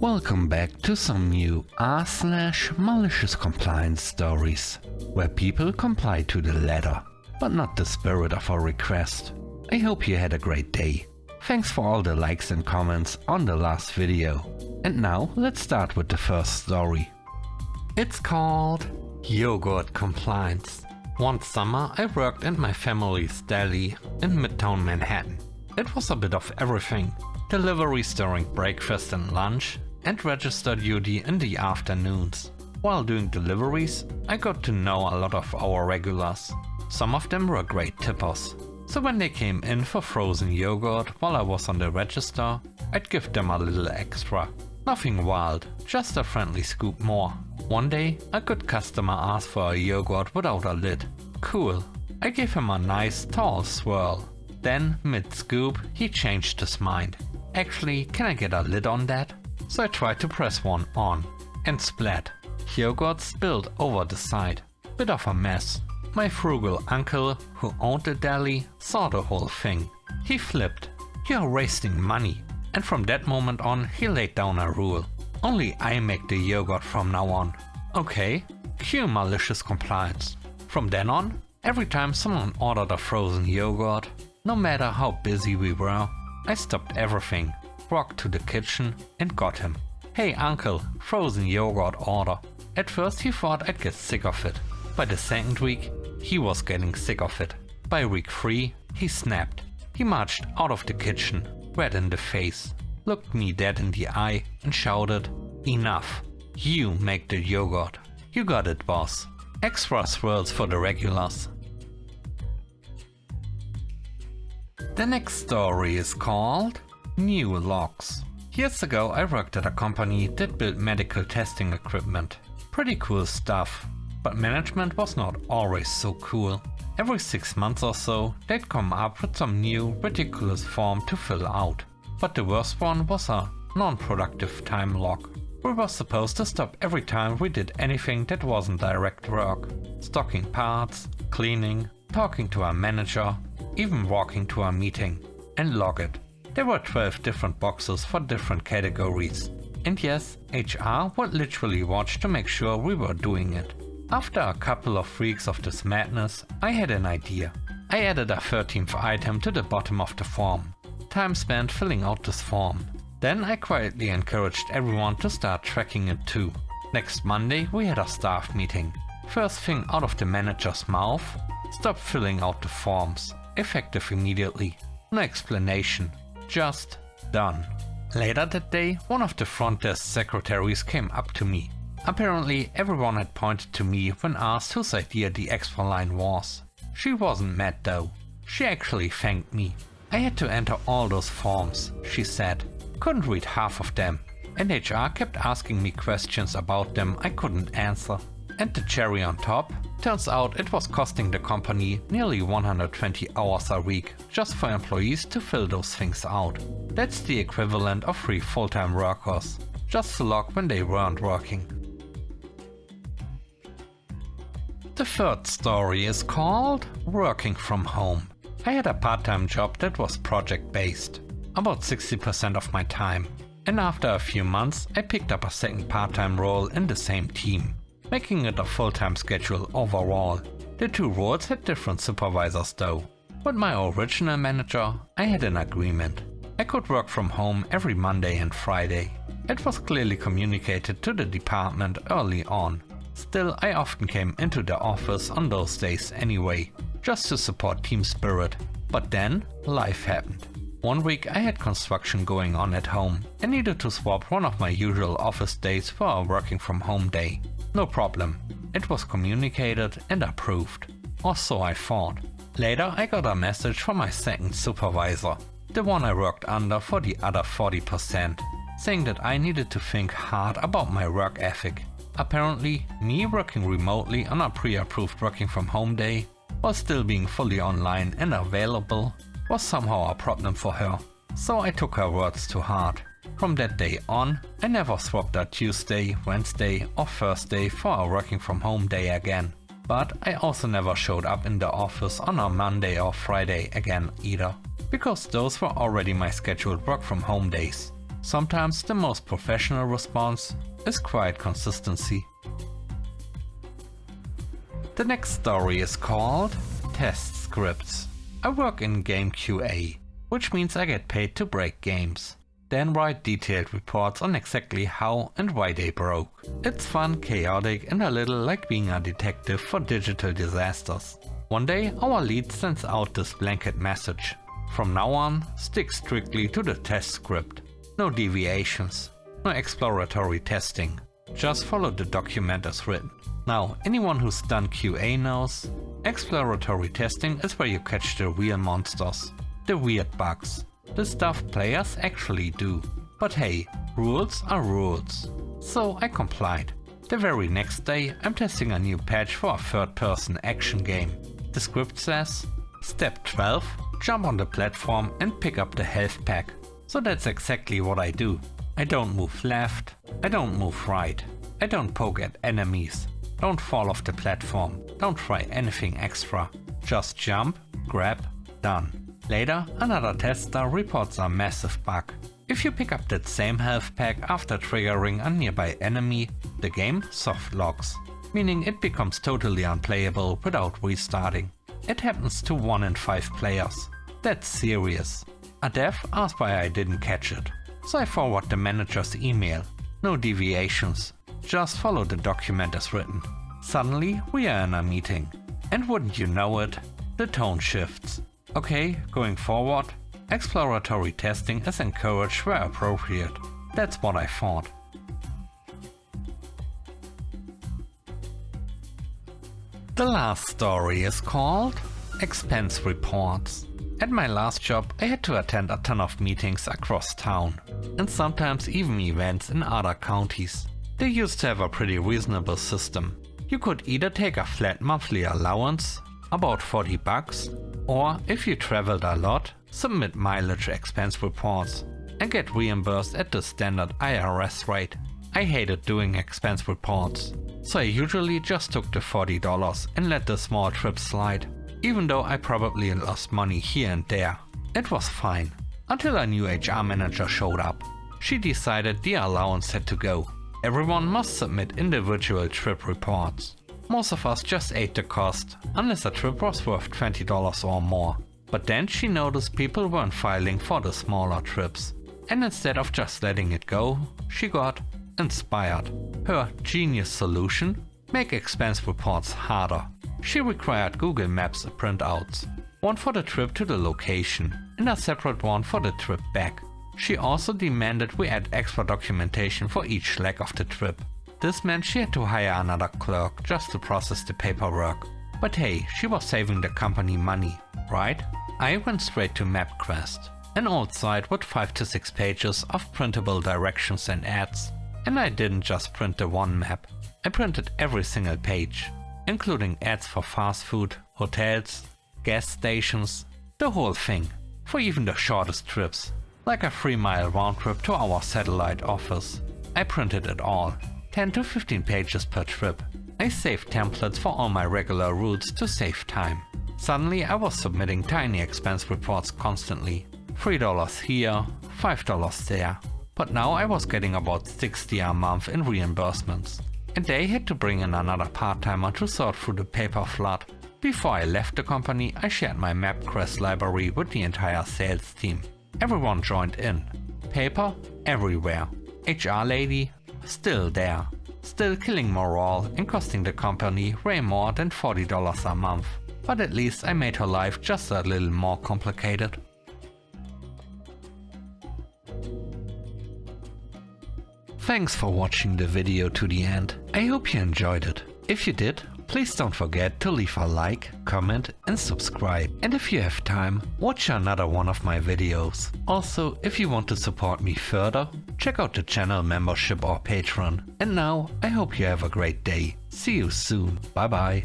Welcome back to some new r/malicious compliance stories, where people comply to the letter, but not the spirit of a request. I hope you had a great day. Thanks for all the likes and comments on the last video. And now let's start with the first story. It's called Yogurt Compliance. One summer I worked in my family's deli in Midtown Manhattan. It was a bit of everything. Deliveries during breakfast and lunch, and register duty in the afternoons. While doing deliveries, I got to know a lot of our regulars. Some of them were great tippers. So when they came in for frozen yogurt while I was on the register, I'd give them a little extra. Nothing wild, just a friendly scoop more. One day, a good customer asked for a yogurt without a lid. Cool. I gave him a nice tall swirl. Then, mid-scoop, he changed his mind. Actually, can I get a lid on that? So I tried to press one on, and splat. Yogurt spilled over the side. Bit of a mess. My frugal uncle, who owned the deli, saw the whole thing. He flipped. "You're wasting money." And from that moment on, he laid down a rule. Only I make the yogurt from now on. Okay, cue malicious compliance. From then on, every time someone ordered a frozen yogurt, no matter how busy we were, I stopped everything, walked to the kitchen and got him. "Hey uncle, frozen yogurt order." At first he thought I'd get sick of it. By the second week, he was getting sick of it. By week 3, he snapped. He marched out of the kitchen, red in the face, looked me dead in the eye and shouted, "Enough. You make the yogurt." "You got it, boss." Extra swirls for the regulars. The next story is called New Locks. Years ago I worked at a company that built medical testing equipment. Pretty cool stuff, but management was not always so cool. Every 6 months or so they'd come up with some new ridiculous form to fill out. But the worst one was a non-productive time log. We were supposed to stop every time we did anything that wasn't direct work. Stocking parts, cleaning, talking to our manager, even walking to a meeting, and log it. There were 12 different boxes for different categories. And yes, HR would literally watch to make sure we were doing it. After a couple of weeks of this madness, I had an idea. I added a 13th item to the bottom of the form. Time spent filling out this form. Then I quietly encouraged everyone to start tracking it too. Next Monday we had a staff meeting. First thing out of the manager's mouth, "Stop filling out the forms. Effective immediately." No explanation. Just done. Later that day, one of the front desk secretaries came up to me. Apparently everyone had pointed to me when asked whose idea the extra line was. She wasn't mad though. She actually thanked me. "I had to enter all those forms," she said. "Couldn't read half of them. And HR kept asking me questions about them I couldn't answer." And the cherry on top? Turns out it was costing the company nearly 120 hours a week just for employees to fill those things out. That's the equivalent of 3 full-time workers, just to log when they weren't working. The third story is called Working from Home. I had a part-time job that was project-based, about 60% of my time. And after a few months I picked up a second part-time role in the same team, making it a full-time schedule overall. The 2 roles had different supervisors though. With my original manager, I had an agreement. I could work from home every Monday and Friday. It was clearly communicated to the department early on. Still, I often came into the office on those days anyway, just to support team spirit. But then, life happened. One week I had construction going on at home and needed to swap one of my usual office days for a working from home day. No problem. It was communicated and approved. Or so I thought. Later I got a message from my second supervisor, the one I worked under for the other 40%, saying that I needed to think hard about my work ethic. Apparently, me working remotely on a pre-approved working from home day, while still being fully online and available, was somehow a problem for her. So I took her words to heart. From that day on, I never swapped a Tuesday, Wednesday or Thursday for a working from home day again. But I also never showed up in the office on a Monday or Friday again either, because those were already my scheduled work from home days. Sometimes the most professional response is quiet consistency. The next story is called Test Scripts. I work in game QA, which means I get paid to break games, then write detailed reports on exactly how and why they broke. It's fun, chaotic, and a little like being a detective for digital disasters. One day our lead sends out this blanket message: from now on, stick strictly to the test script. No deviations, no exploratory testing. Just follow the document as written. Now, anyone who's done QA knows, exploratory testing is where you catch the real monsters, the weird bugs, the stuff players actually do. But hey, rules are rules. So I complied. The very next day I'm testing a new patch for a third-person action game. The script says, Step 12, jump on the platform and pick up the health pack. So that's exactly what I do. I don't move left, I don't move right, I don't poke at enemies, don't fall off the platform, don't try anything extra. Just jump, grab, done. Later, another tester reports a massive bug. If you pick up that same health pack after triggering a nearby enemy, the game soft locks, meaning it becomes totally unplayable without restarting. It happens to 1 in 5 players. That's serious. A dev asked why I didn't catch it, so I forward the manager's email. No deviations, just follow the document as written. Suddenly we are in a meeting, and wouldn't you know it, the tone shifts. Okay, going forward, exploratory testing is encouraged where appropriate. That's what I thought. The last story is called Expense Reports. At my last job, I had to attend a ton of meetings across town, and sometimes even events in other counties. They used to have a pretty reasonable system. You could either take a flat monthly allowance, about $40, or if you traveled a lot, submit mileage expense reports and get reimbursed at the standard IRS rate. I hated doing expense reports, so I usually just took the $40 and let the small trip slide. Even though I probably lost money here and there. It was fine, until a new HR manager showed up. She decided the allowance had to go. Everyone must submit individual trip reports. Most of us just ate the cost, unless a trip was worth $20 or more. But then she noticed people weren't filing for the smaller trips. And instead of just letting it go, she got inspired. Her genius solution? Make expense reports harder. She required Google Maps printouts, one for the trip to the location and a separate one for the trip back. She also demanded we add extra documentation for each leg of the trip. This meant she had to hire another clerk just to process the paperwork. But hey, she was saving the company money, right? I went straight to MapQuest, an old site with 5 to 6 pages of printable directions and ads. And I didn't just print the one map, I printed every single page, including ads for fast food, hotels, gas stations, the whole thing, for even the shortest trips, like a 3-mile round trip to our satellite office. I printed it all, 10 to 15 pages per trip. I saved templates for all my regular routes to save time. Suddenly I was submitting tiny expense reports constantly, $3 here, $5 there. But now I was getting about $60 a month in reimbursements. And they had to bring in another part-timer to sort through the paper flood. Before I left the company, I shared my MapQuest library with the entire sales team. Everyone joined in. Paper everywhere. HR lady still there. Still killing morale and costing the company way more than $40 a month. But at least I made her life just a little more complicated. Thanks for watching the video to the end. I hope you enjoyed it. If you did, please don't forget to leave a like, comment and subscribe. And if you have time, watch another one of my videos. Also, if you want to support me further, check out the channel membership or Patreon. And now, I hope you have a great day. See you soon. Bye bye.